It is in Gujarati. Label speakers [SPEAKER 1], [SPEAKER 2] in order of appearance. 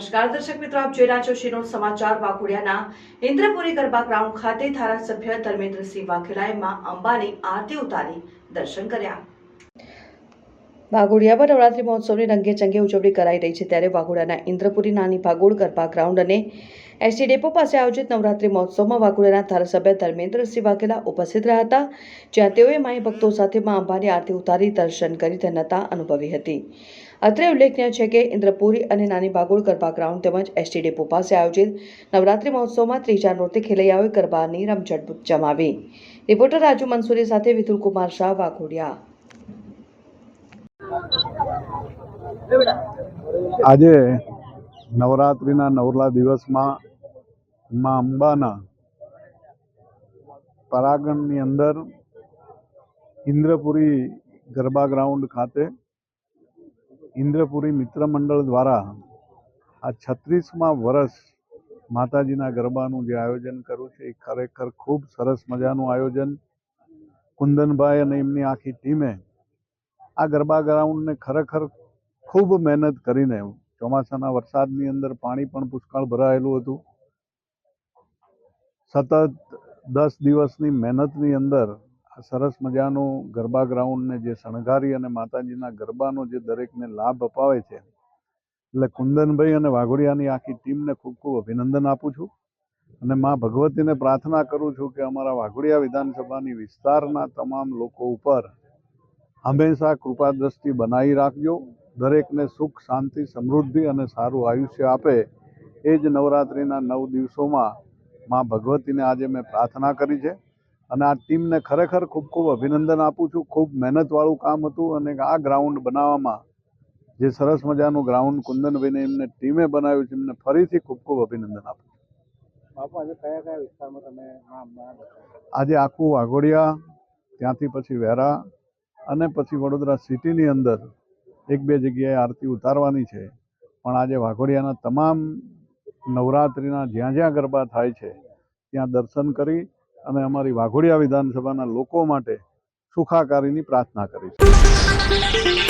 [SPEAKER 1] નમસ્કાર દર્શક મિત્રો, આપ જોઈ રહ્યા છો શિનોર સમાચાર। વાઘોડિયાના ઇન્દ્રપુરી ગરબા ગ્રાઉન્ડ ખાતે ધારાસભ્ય ધર્મેન્દ્રસિંહ વાઘેલાએ માં અંબાની આરતી ઉતારી દર્શન કર્યા। વાઘોડિયા પર નવરાત્રી મહોત્સવની રંગેચંગે ઉજવણી કરાઈ રહી છે, ત્યારે વાઘોડિયાના ઇન્દ્રપુરી નાની ભાગોળ ગરબા ગ્રાઉન્ડ અને એસટી ડેપો પાસે આયોજિત નવરાત્રી મહોત્સવમાં વાઘોડિયાના ધારાસભ્ય ધર્મેન્દ્રસિંહ વાઘેલા ઉપસ્થિત રહ્યા હતા, જ્યાં તેઓએ માઈ ભક્તો સાથે માં અંબાની આરતી ઉતારી દર્શન કરી ધન્યતા અનુભવી હતી। અત્રે ઉલ્લેખનીય છે કે ઇન્દ્રપુરી અને નાની ભાગોળ ગરબા ગ્રાઉન્ડ તેમજ એસટી ડેપો પાસે આયોજિત નવરાત્રી મહોત્સવમાં ત્રીજા નોરતે ખેલૈયાઓએ ગરબાની રમઝટ જમાવી। રિપોર્ટર રાજુ મંસૂરી સાથે વિપુલ કુમાર શાહ, વાઘોડિયા।
[SPEAKER 2] આજે નવરાત્રિના નવલા દિવસમાં માં અંબાના પરાગણની અંદર ઇન્દ્રપુરી ગરબા ગ્રાઉન્ડ ખાતે ઇન્દ્રપુરી મિત્ર મંડળ દ્વારા આ 36મા વર્ષ માતાજીના ગરબાનું જે આયોજન કર્યું છે એ ખરેખર ખૂબ સરસ મજાનું આયોજન। કુંદનભાઈ અને એમની આખી ટીમે આ ગરબા ગ્રાઉન્ડને ખરેખર ખૂબ મહેનત કરીને, ચોમાસાના વરસાદની અંદર પાણી પણ પુષ્કળ ભરાયેલું હતું, સતત 10 દિવસની મહેનતની અંદર આ સરસ મજાનું ગરબા ગ્રાઉન્ડને જે શણગારી અને માતાજીના ગરબાનો જે દરેકને લાભ અપાવે છે, એટલે કુંદનભાઈ અને વાઘોડિયાની આખી ટીમને ખૂબ ખૂબ અભિનંદન આપું છું અને માં ભગવતીને પ્રાર્થના કરું છું કે અમારા વાઘોડિયા વિધાનસભાની વિસ્તારના તમામ લોકો ઉપર હંમેશા કૃપા દ્રષ્ટિ બનાવી રાખજો, દરેકને સુખ શાંતિ સમૃદ્ધિ અને સારું આયુષ્ય આપે। એ જ નવરાત્રિના 9 દિવસોમાં માં ભગવતીને આજે મેં પ્રાર્થના કરી છે અને આ ટીમને ખરેખર ખૂબ ખૂબ અભિનંદન આપું છું। ખૂબ મહેનતવાળું કામ હતું અને આ ગ્રાઉન્ડ બનાવવામાં જે સરસ મજાનું ગ્રાઉન્ડ કુંદનભાઈને એમને ટીમે બનાવ્યું છે, એમને ફરીથી ખૂબ ખૂબ અભિનંદન આપું છું।
[SPEAKER 3] બાપુ, આજે કયા કયા વિસ્તારમાં તમે માં અંબા?
[SPEAKER 2] આજે આખું વાઘોડિયા, ત્યાંથી પછી વેરા અને પછી વડોદરા સિટીની અંદર 1-2 જગ્યાએ આરતી ઉતારવાની છે, પણ આજે વાઘોડિયાના તમામ નવરાત્રિના જ્યાં જ્યાં ગરબા થાય છે ત્યાં દર્શન કરી અને અમારી વાઘોડિયા વિધાનસભાના લોકો માટે સુખાકારીની પ્રાર્થના કરી છે।